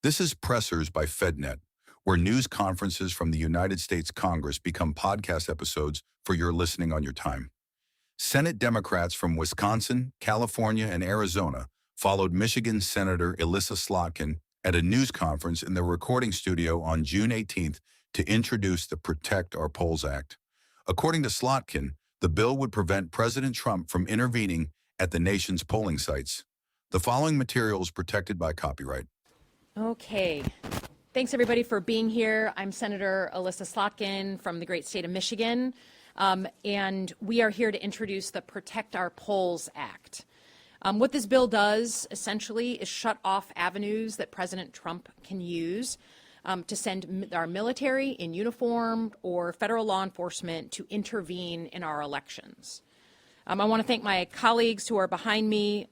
This is Pressers by FedNet, where news conferences from the United States Congress become podcast episodes for your listening on your time. Senate Democrats from Wisconsin, California, and Arizona followed Michigan Senator Elissa Slotkin at a news conference in the recording studio on June 18th to introduce the Protect Our Polls Act. According to Slotkin, the bill would prevent President Trump from intervening at the nation's polling sites. The following material is protected by copyright. Okay. Thanks, everybody, for being here. I'm Senator Elissa Slotkin from the great state of Michigan, and we are here to introduce the Protect Our Polls Act. What this bill does, essentially, is shut off avenues that President Trump can use to send our military in uniform or federal law enforcement to intervene in our elections. I want to thank my colleagues who are behind me,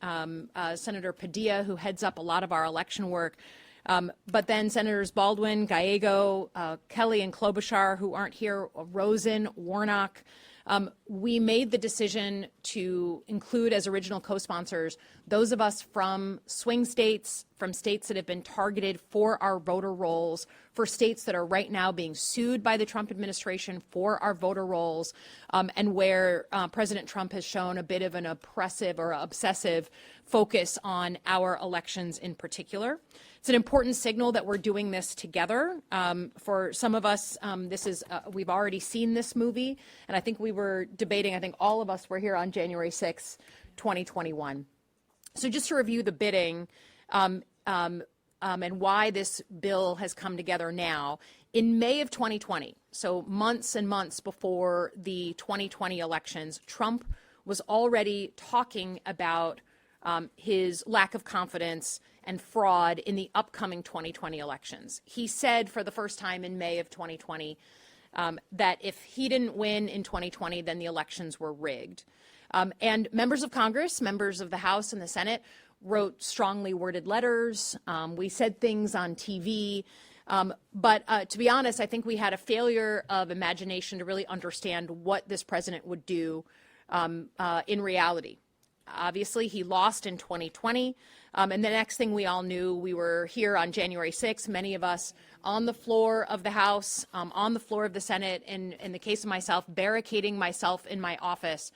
Senator Padilla, who heads up a lot of our election work, but then Senators Baldwin, Gallego, Kelly, and Klobuchar, who aren't here, Rosen, Warnock. We made the decision to include as original co-sponsors those of us from swing states, from states that have been targeted for our voter rolls, for states that are right now being sued by the Trump administration for our voter rolls, and where President Trump has shown a bit of an oppressive or obsessive focus on our elections in particular. It's an important signal that we're doing this together. For some of us, we've already seen this movie, and I think we were debating, I think all of us were here on January 6, 2021. So just to review the bidding and why this bill has come together now, in May of 2020, so months and months before the 2020 elections, Trump was already talking about his lack of confidence and fraud in the upcoming 2020 elections. He said for the first time in May of 2020 that if he didn't win in 2020, then the elections were rigged. And members of Congress, members of the House and the Senate, wrote strongly worded letters. We said things on TV. But to be honest, I think we had a failure of imagination to really understand what this president would do in reality. Obviously, he lost in 2020. And the next thing we all knew, we were here on January 6th, many of us on the floor of the House, on the floor of the Senate, and in the case of myself, barricading myself in my office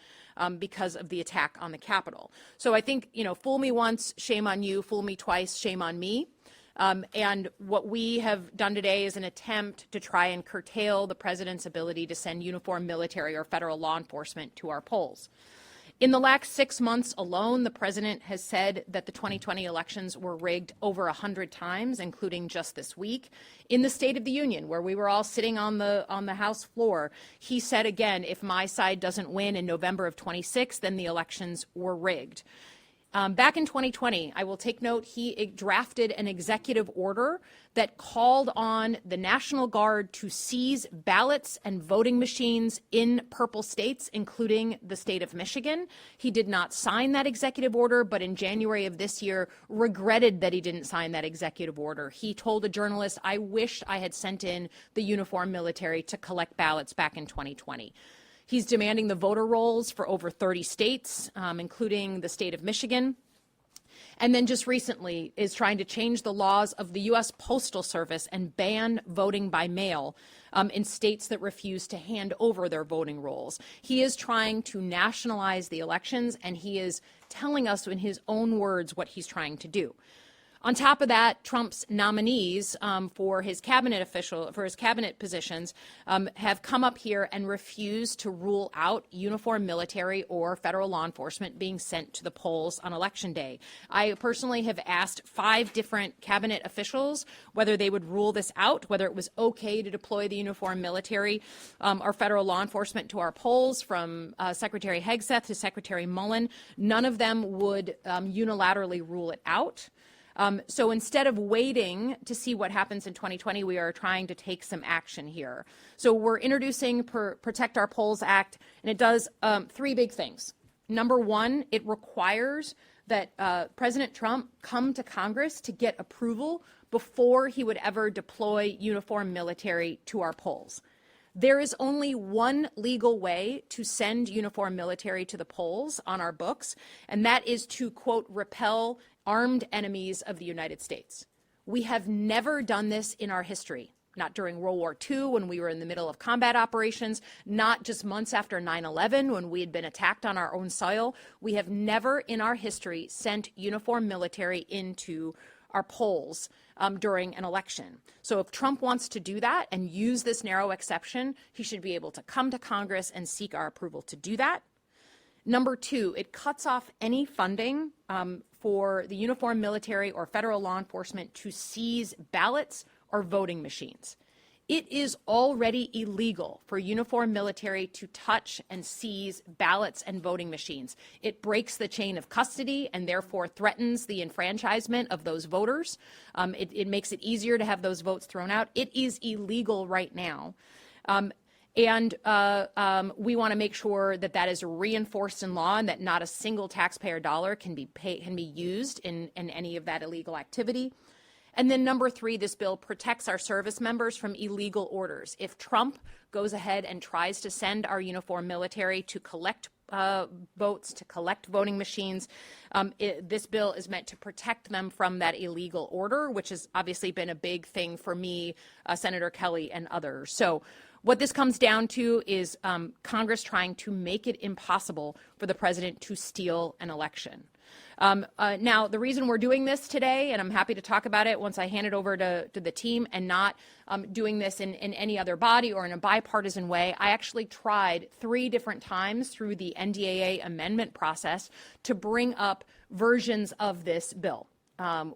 because of the attack on the Capitol. So I think, fool me once, shame on you, fool me twice, shame on me. And what we have done today is an attempt to try and curtail the president's ability to send uniformed military or federal law enforcement to our polls. In the last 6 months alone, the president has said that the 2020 elections were rigged over 100 times, including just this week. In the State of the Union, where we were all sitting on the House floor, he said again, if my side doesn't win in November of 26, then the elections were rigged. Back in 2020, I will take note, he drafted an executive order that called on the National Guard to seize ballots and voting machines in purple states, including the state of Michigan. He did not sign that executive order, but in January of this year, regretted that he didn't sign that executive order. He told a journalist, I wish I had sent in the uniformed military to collect ballots back in 2020. He's demanding the voter rolls for over 30 states, including the state of Michigan. And then just recently is trying to change the laws of the U.S. Postal Service and ban voting by mail in states that refuse to hand over their voting rolls. He is trying to nationalize the elections, and he is telling us in his own words what he's trying to do. On top of that, Trump's nominees for his cabinet positions have come up here and refused to rule out uniformed military or federal law enforcement being sent to the polls on Election Day. I personally have asked 5 different cabinet officials whether they would rule this out, whether it was okay to deploy the uniformed military or federal law enforcement to our polls, from Secretary Hegseth to Secretary Mullen. None of them would unilaterally rule it out. So instead of waiting to see what happens in 2020, we are trying to take some action here. So we're introducing Protect Our Polls Act, and it does 3 big things. Number 1, it requires that President Trump come to Congress to get approval before he would ever deploy uniformed military to our polls. There is only one legal way to send uniformed military to the polls on our books, and that is to, quote, repel armed enemies of the United States. We have never done this in our history. Not during World War II when we were in the middle of combat operations, not just months after 9/11 when we had been attacked on our own soil. We have never in our history sent uniformed military into our polls during an election. So if Trump wants to do that and use this narrow exception, he should be able to come to Congress and seek our approval to do that. Number two, it cuts off any funding for the uniformed military or federal law enforcement to seize ballots or voting machines. It is already illegal for uniformed military to touch and seize ballots and voting machines. It breaks the chain of custody and therefore threatens the enfranchisement of those voters. It makes it easier to have those votes thrown out. It is illegal right now. And we want to make sure that that is reinforced in law and that not a single taxpayer dollar can be used in any of that illegal activity. And then number three, this bill protects our service members from illegal orders. If Trump goes ahead and tries to send our uniformed military to collect votes, to collect voting machines, this bill is meant to protect them from that illegal order, which has obviously been a big thing for me, Senator Kelly, and others. So what this comes down to is Congress trying to make it impossible for the president to steal an election. Now, the reason we're doing this today, and I'm happy to talk about it once I hand it over to the team, and not doing this in any other body or in a bipartisan way, I actually tried 3 different times through the NDAA amendment process to bring up versions of this bill.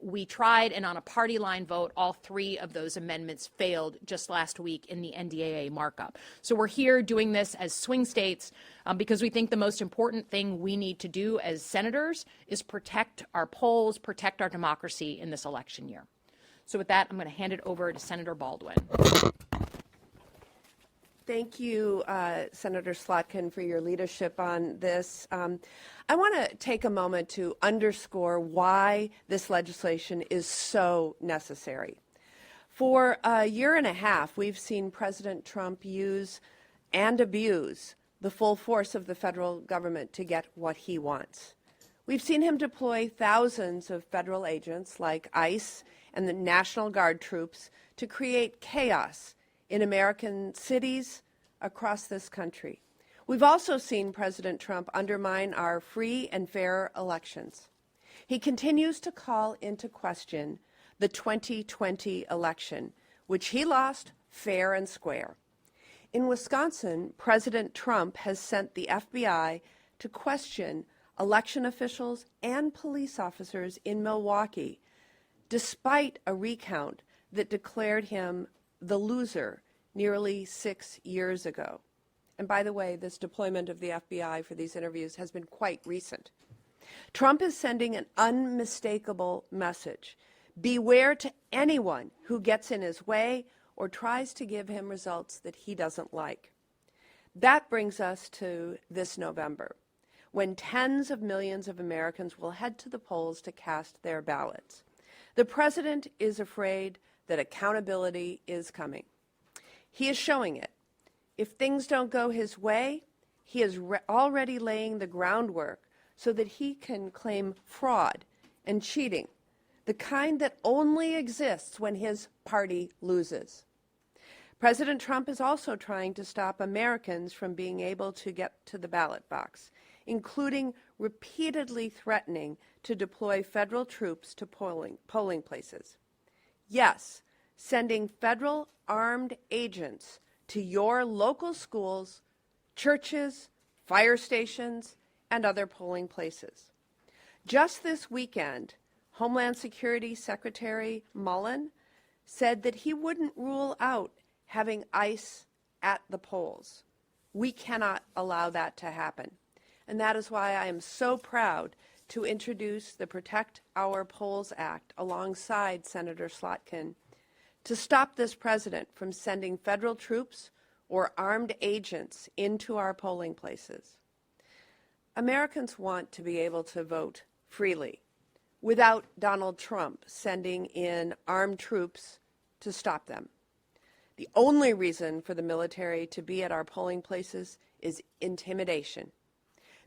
We tried, and on a party line vote, all 3 of those amendments failed just last week in the NDAA markup. So we're here doing this as swing states because we think the most important thing we need to do as senators is protect our polls, protect our democracy in this election year. So with that, I'm going to hand it over to Senator Baldwin. Thank you, Senator Slotkin, for your leadership on this. I want to take a moment to underscore why this legislation is so necessary. For a year and a half, we've seen President Trump use and abuse the full force of the federal government to get what he wants. We've seen him deploy thousands of federal agents like ICE and the National Guard troops to create chaos in American cities across this country. We've also seen President Trump undermine our free and fair elections. He continues to call into question the 2020 election, which he lost fair and square. In Wisconsin, President Trump has sent the FBI to question election officials and police officers in Milwaukee, despite a recount that declared him the loser nearly 6 years ago. And by the way, this deployment of the FBI for these interviews has been quite recent. Trump is sending an unmistakable message. Beware to anyone who gets in his way or tries to give him results that he doesn't like. That brings us to this November, when tens of millions of Americans will head to the polls to cast their ballots. The president is afraid that accountability is coming. He is showing it. If things don't go his way, he is already laying the groundwork so that he can claim fraud and cheating, the kind that only exists when his party loses. President Trump is also trying to stop Americans from being able to get to the ballot box, including repeatedly threatening to deploy federal troops to polling places. Yes, sending federal armed agents to your local schools, churches, fire stations, and other polling places. Just this weekend, Homeland Security Secretary Mullen said that he wouldn't rule out having ICE at the polls. We cannot allow that to happen. And that is why I am so proud to introduce the Protect Our Polls Act alongside Senator Slotkin to stop this president from sending federal troops or armed agents into our polling places. Americans want to be able to vote freely without Donald Trump sending in armed troops to stop them. The only reason for the military to be at our polling places is intimidation.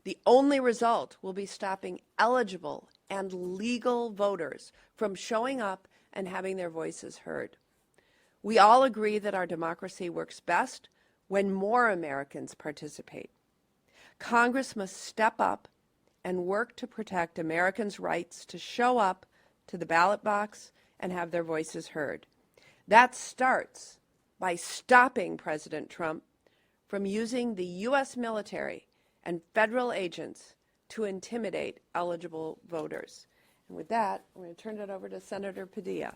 The only result will be stopping eligible and legal voters from showing up and having their voices heard. We all agree that our democracy works best when more Americans participate. Congress must step up and work to protect Americans' rights to show up to the ballot box and have their voices heard. That starts by stopping President Trump from using the U.S. military and federal agents to intimidate eligible voters. And with that, I'm going to turn it over to Senator Padilla.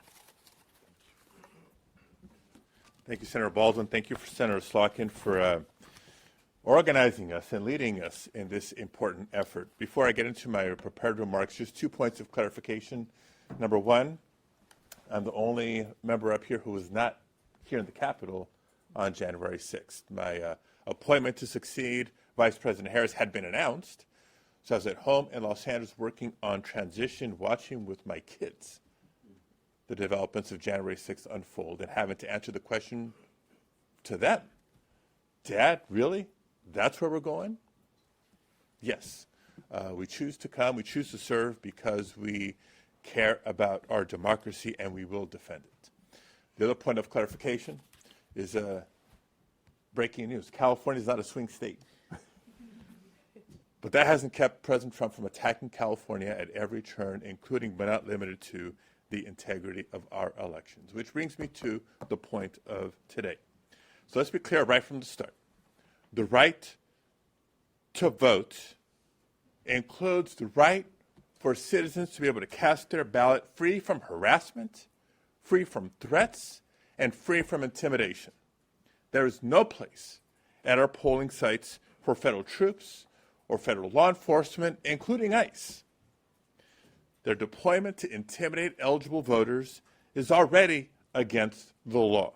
Thank you, Senator Baldwin. Thank you, Senator Slotkin, for organizing us and leading us in this important effort. Before I get into my prepared remarks, just 2 points of clarification. Number one, I'm the only member up here who was not here in the Capitol on January 6th. My appointment to succeed Vice President Harris had been announced, so I was at home in Los Angeles working on transition, watching with my kids the developments of January 6th unfold and having to answer the question to them. Dad, really? That's where we're going? Yes. We choose to come, we choose to serve because we care about our democracy and we will defend it. The other point of clarification is breaking news. California is not a swing state. But that hasn't kept President Trump from attacking California at every turn, including but not limited to the integrity of our elections, which brings me to the point of today. So let's be clear right from the start. The right to vote includes the right for citizens to be able to cast their ballot free from harassment, free from threats, and free from intimidation. There is no place at our polling sites for federal troops or federal law enforcement, including ICE. Their deployment to intimidate eligible voters is already against the law.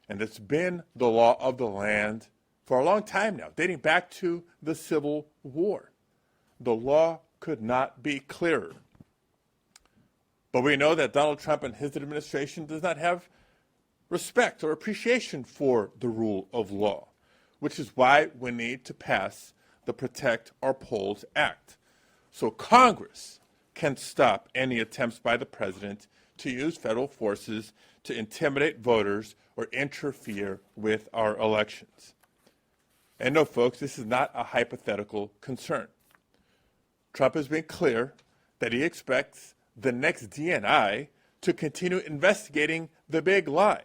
And it's been the law of the land for a long time now, dating back to the Civil War. The law could not be clearer. But we know that Donald Trump and his administration does not have respect or appreciation for the rule of law, which is why we need to pass the Protect Our Polls Act, so Congress can stop any attempts by the president to use federal forces to intimidate voters or interfere with our elections. And no, folks, this is not a hypothetical concern. Trump has been clear that he expects the next DNI to continue investigating the big lie.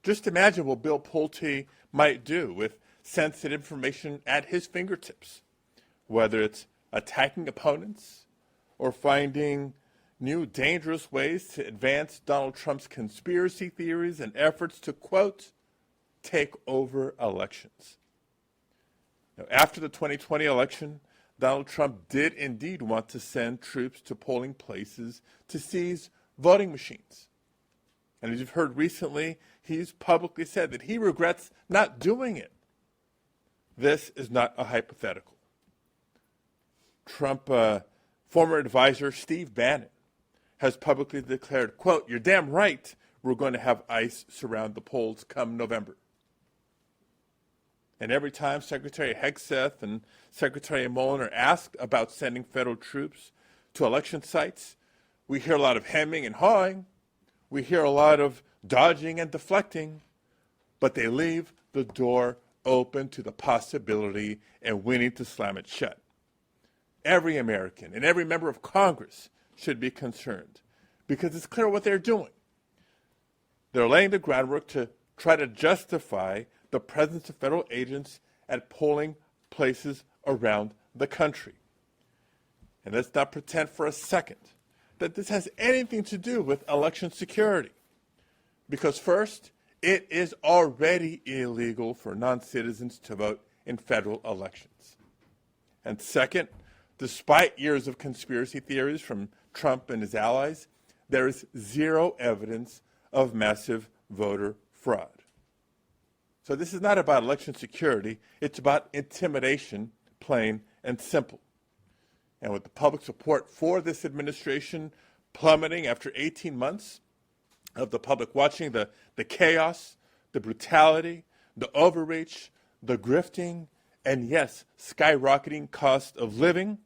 Just imagine what Bill Pulte might do with sensitive information at his fingertips, whether it's attacking opponents or finding new dangerous ways to advance Donald Trump's conspiracy theories and efforts to, quote, take over elections. Now, after the 2020 election, Donald Trump did indeed want to send troops to polling places to seize voting machines. And as you've heard recently, he's publicly said that he regrets not doing it. This is not a hypothetical. Trump former advisor Steve Bannon has publicly declared, quote, "You're damn right, we're going to have ICE surround the polls come November." And every time Secretary Hegseth and Secretary Mullen are asked about sending federal troops to election sites, we hear a lot of hemming and hawing. We hear a lot of dodging and deflecting, but they leave the door open to the possibility and we need to slam it shut. Every American and every member of Congress should be concerned because it's clear what they're doing. They're laying the groundwork to try to justify the presence of federal agents at polling places around the country. And let's not pretend for a second that this has anything to do with election security. Because first, it is already illegal for non-citizens to vote in federal elections. And second, despite years of conspiracy theories from Trump and his allies, there is zero evidence of massive voter fraud. So this is not about election security, it's about intimidation, plain and simple. And with the public support for this administration plummeting after 18 months of the public watching the chaos, the brutality, the overreach, the grifting, and yes, skyrocketing cost of living,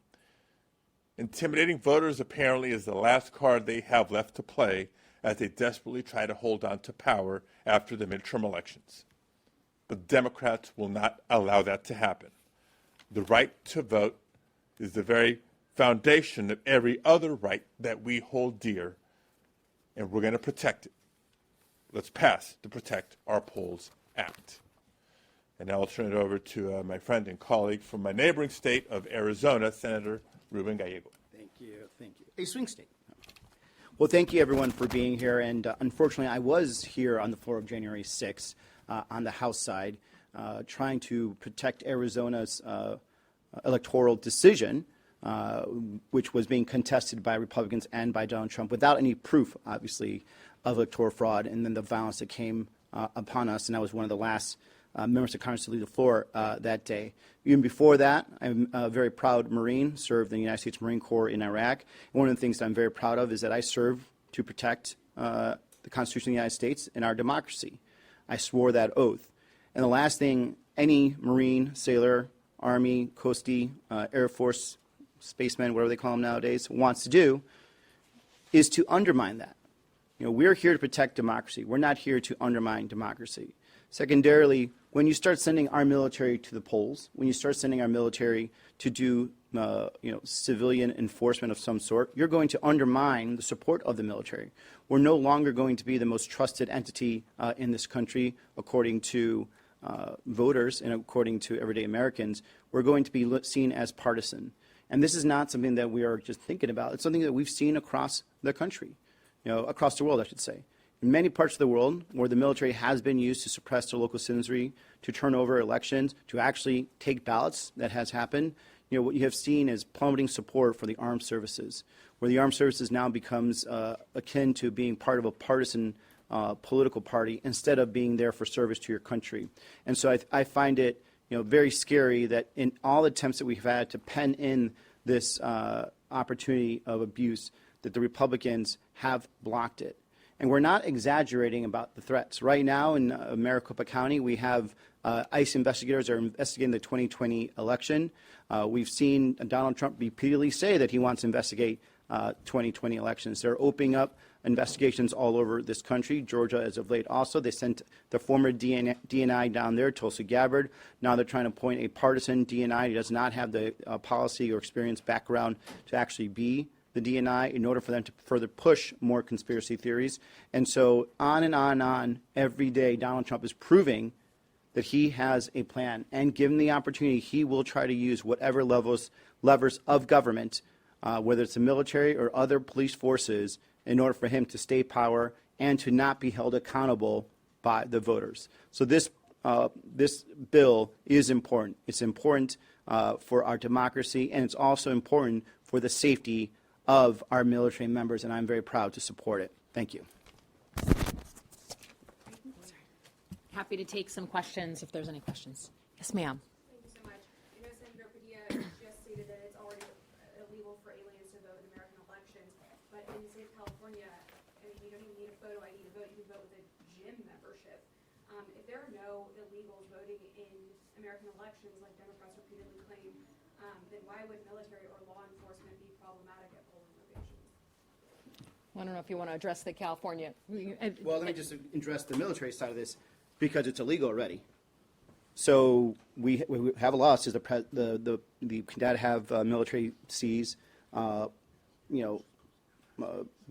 intimidating voters apparently is the last card they have left to play as they desperately try to hold on to power after the midterm elections. But Democrats will not allow that to happen. The right to vote is the very foundation of every other right that we hold dear, and we're going to protect it. Let's pass the Protect Our Polls Act. And now I'll turn it over to my friend and colleague from my neighboring state of Arizona, Senator Ruben Gallego. Thank you. Thank you. A swing state. Well, thank you, everyone, for being here. And unfortunately, I was here on the floor of January 6th on the House side, trying to protect Arizona's electoral decision, which was being contested by Republicans and by Donald Trump without any proof, obviously, of electoral fraud, and then the violence that came upon us. And I was one of the last members of Congress to leave the floor that day. Even before that, I'm a very proud Marine, served in the United States Marine Corps in Iraq. And one of the things that I'm very proud of is that I served to protect the Constitution of the United States and our democracy. I swore that oath. And the last thing any Marine, sailor, Army, Coastie, Air Force, spaceman, whatever they call them nowadays, wants to do is to undermine that. We're here to protect democracy. We're not here to undermine democracy. Secondarily, when you start sending our military to the polls, when you start sending our military to do civilian enforcement of some sort, you're going to undermine the support of the military. We're no longer going to be the most trusted entity in this country, according to voters and according to everyday Americans. We're going to be seen as partisan. And this is not something that we are just thinking about. It's something that we've seen across the country, across the world, I should say. In many parts of the world where the military has been used to suppress their local citizenry, to turn over elections, to actually take ballots, that has happened. What you have seen is plummeting support for the armed services, where the armed services now becomes akin to being part of a partisan political party instead of being there for service to your country. And so I find it very scary that in all attempts that we've had to pen in this opportunity of abuse, that the Republicans have blocked it. And we're not exaggerating about the threats. Right now in Maricopa County, we have ICE investigators are investigating the 2020 election. We've seen Donald Trump repeatedly say that he wants to investigate 2020 elections. They're opening up investigations all over this country. Georgia, as of late, also. They sent the former DNI down there, Tulsi Gabbard. Now they're trying to appoint a partisan DNI who does not have the policy or experience background to actually be the DNI in order for them to further push more conspiracy theories. And so on and on and on, every day Donald Trump is proving that he has a plan. And given the opportunity, he will try to use whatever levers of government, whether it's the military or other police forces, in order for him to stay power and to not be held accountable by the voters. So this bill is important. It's important for our democracy, and it's also important for the safety of our military members, and I'm very proud to support it. Thank you. Happy to take some questions if there's any questions. Yes, ma'am. Thank you so much. Senator Padilla just stated that it's already illegal for aliens to vote in American elections, but in the state of California, you don't even need a photo ID to vote. You can vote with a gym membership. If there are no illegals voting in American elections, like Democrats repeatedly claim, then why would military or law enforcement be problematic at polling locations? I don't know if you want to address the California. Well, let me just address the military side of this, because it's illegal already. So we have a law that says the cannot have military seize,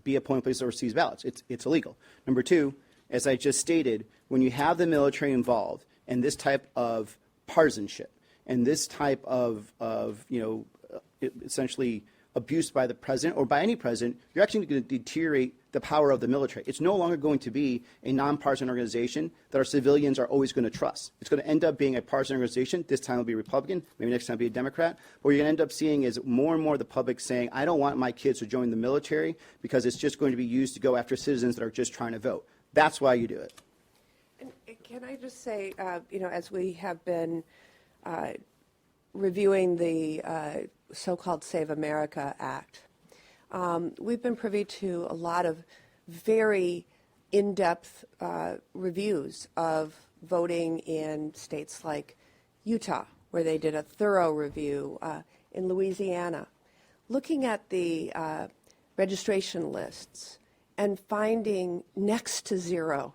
be appointed places or seize ballots. It's illegal. Number two, as I just stated, when you have the military involved in this type of partisanship and this type of essentially abuse by the president or by any president, you're actually going to deteriorate the power of the military. It's no longer going to be a nonpartisan organization that our civilians are always going to trust. It's going to end up being a partisan organization. This time it'll be Republican, maybe next time it'll be a Democrat. What you're going to end up seeing is more and more of the public saying, I don't want my kids to join the military because it's just going to be used to go after citizens that are just trying to vote. That's why you do it. And can I just say, as we have been reviewing the so-called Save America Act, we've been privy to a lot of very in-depth reviews of voting in states like Utah, where they did a thorough review, in Louisiana, looking at the registration lists and finding next to zero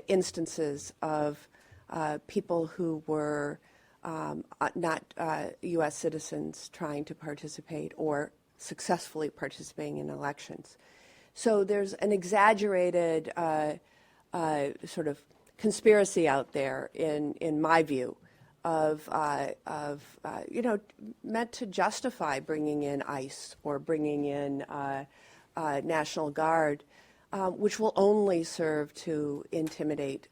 instances of people who were not U.S. citizens trying to participate or successfully participating in elections. So there's an exaggerated sort of conspiracy out there, in my view, of meant to justify bringing in ICE or bringing in National Guard, which will only serve to intimidate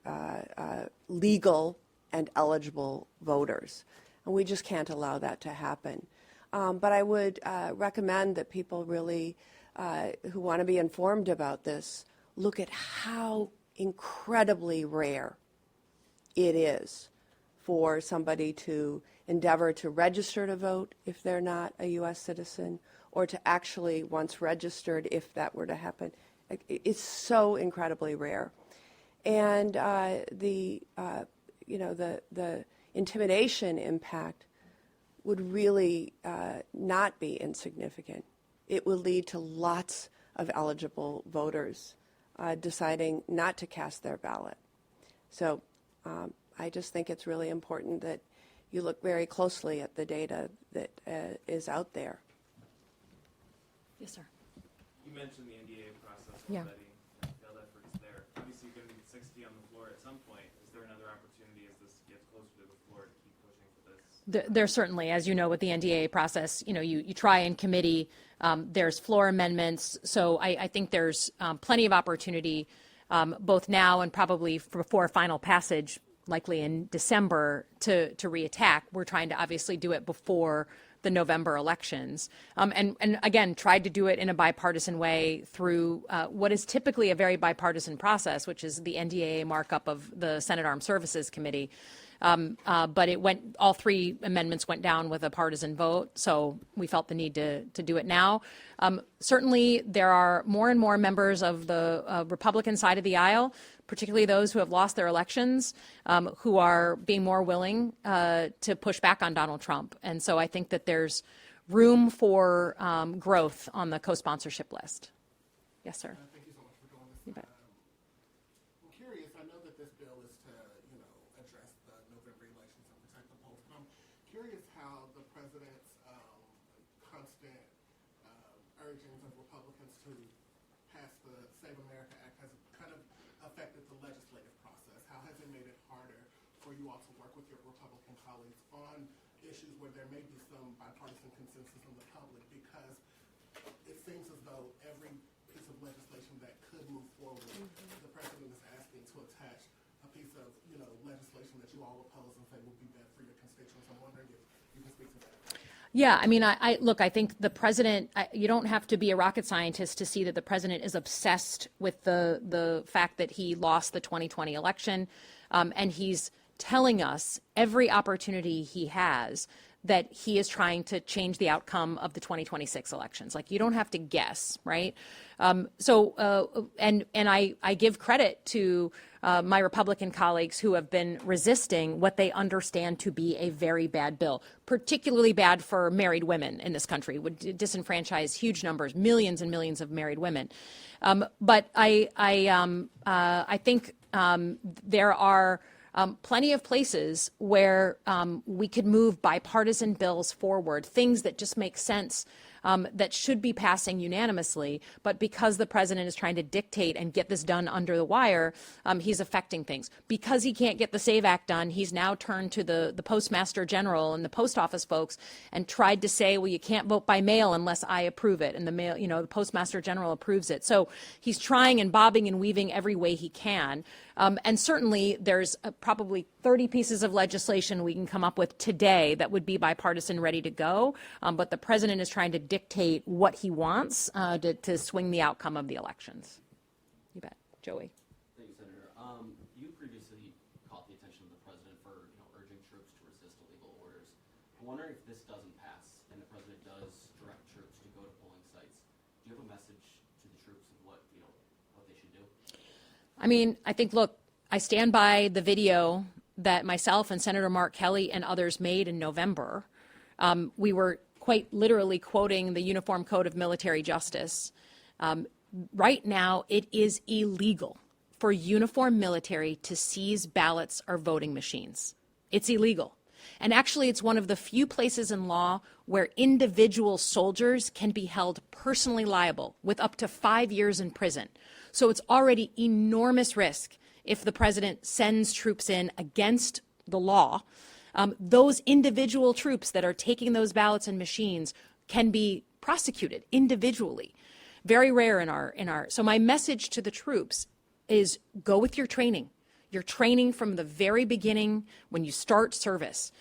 legal and eligible voters. And we just can't allow that to happen. But I would recommend that people really, who want to be informed about this, look at how incredibly rare it is for somebody to endeavor to register to vote if they're not a U.S. citizen, or to actually, once registered, if that were to happen. It's so incredibly rare. And the intimidation impact would really not be insignificant. It will lead to lots of eligible voters deciding not to cast their ballot. So I just think it's really important that you look very closely at the data that is out there. Yes, sir. You mentioned the NDA process Yeah. already. And failed efforts there. Obviously, you're going to need 60 on the floor at some point. Is there another opportunity as this gets closer to the floor to keep pushing for this? There certainly, as you know, with the NDAA process, you try in committee. There's floor amendments. So I think there's plenty of opportunity, both now and probably before final passage, likely in December, to reattack. We're trying to obviously do it before the November elections. And again, tried to do it in a bipartisan way through what is typically a very bipartisan process, which is the NDAA markup of the Senate Armed Services Committee. But all three amendments went down with a partisan vote, so we felt the need to do it now. Certainly, there are more and more members of the Republican side of the aisle, particularly those who have lost their elections, who are being more willing to push back on Donald Trump. And so I think that there's room for growth on the co-sponsorship list. Yes, sir. Thank you so much for doing this. You bet. I'm curious. I know that this bill is to, address the November elections and protect the polls. But I'm curious how the president's constant urgings of Republicans to pass the Save America Act has kind of affected the legislative process. How has it made it harder for you all to work with your Republican colleagues on issues where there may be some bipartisan consensus in the public? Because it seems as though every piece of legislation that could move forward, the president is asking to attach a piece of, legislation that you all oppose and say would be bad for your constituents. I'm wondering if you can speak to that. Yeah, I mean, I think the president, you don't have to be a rocket scientist to see that the president is obsessed with the fact that he lost the 2020 election. And he's telling us every opportunity he has that he is trying to change the outcome of the 2026 elections. Like, you don't have to guess, right? And I give credit to my Republican colleagues who have been resisting what they understand to be a very bad bill, particularly bad for married women in this country, would disenfranchise huge numbers, millions and millions of married women. But I think there are plenty of places where we could move bipartisan bills forward, things that just make sense, that should be passing unanimously. But because the president is trying to dictate and get this done under the wire, he's affecting things. Because he can't get the SAVE Act done, he's now turned to the Postmaster General and the post office folks and tried to say, well, you can't vote by mail unless I approve it. And the Postmaster General approves it. So he's trying and bobbing and weaving every way he can. And certainly there's probably 30 pieces of legislation we can come up with today that would be bipartisan, ready to go. But the president is trying to dictate what he wants to swing the outcome of the elections. You bet. Joey. Thank you, Senator. You previously caught the attention of the president for urging troops to resist illegal orders. I'm wondering if this doesn't pass and the president does direct troops to go to polling sites. Do you have a message to the troops of what they should do? I mean, I think, look, I stand by the video that myself and Senator Mark Kelly and others made in November. We were quite literally quoting the Uniform Code of Military Justice. Right now, it is illegal for uniformed military to seize ballots or voting machines. It's illegal. And actually, it's one of the few places in law where individual soldiers can be held personally liable with up to 5 years in prison. So it's already enormous risk if the president sends troops in against the law. Those individual troops that are taking those ballots and machines can be prosecuted individually. Very rare in our. So my message to the troops is go with your training. Your training from the very beginning when you start service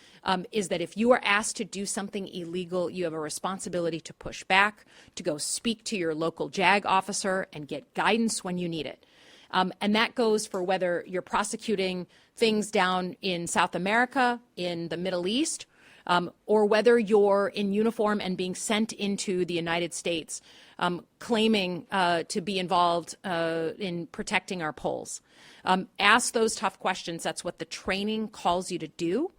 is that if you are asked to do something illegal, you have a responsibility to push back, to go speak to your local JAG officer and get guidance when you need it. And that goes for whether you're prosecuting things down in South America, in the Middle East, or whether you're in uniform and being sent into the United States, claiming to be involved in protecting our polls. Ask those tough questions. That's what the training calls you to do.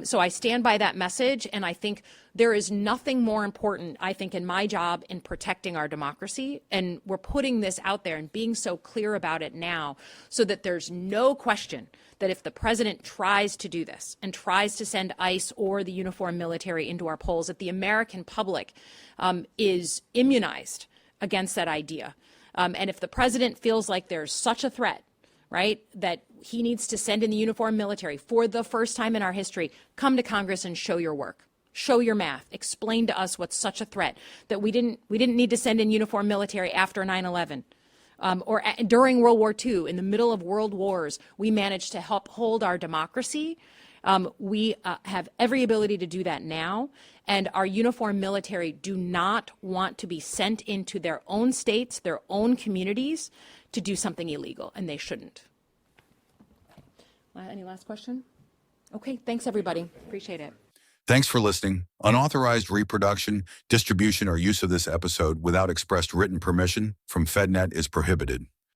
So I stand by that message, and I think there is nothing more important, I think, in my job in protecting our democracy. And we're putting this out there and being so clear about it now so that there's no question that if the president tries to do this and tries to send ICE or the uniformed military into our polls, that the American public is immunized against that idea. And if the president feels like there's such a threat, right, that he needs to send in the uniformed military for the first time in our history, come to Congress and show your work. Show your math. Explain to us what's such a threat that we didn't need to send in uniformed military after 9/11. Or during World War II, in the middle of world wars, we managed to help hold our democracy. We have every ability to do that now. And our uniformed military do not want to be sent into their own states, their own communities, to do something illegal, and they shouldn't. Any last question? Okay, thanks, everybody. Appreciate it. Thanks for listening. Unauthorized reproduction, distribution, or use of this episode without expressed written permission from FedNet is prohibited.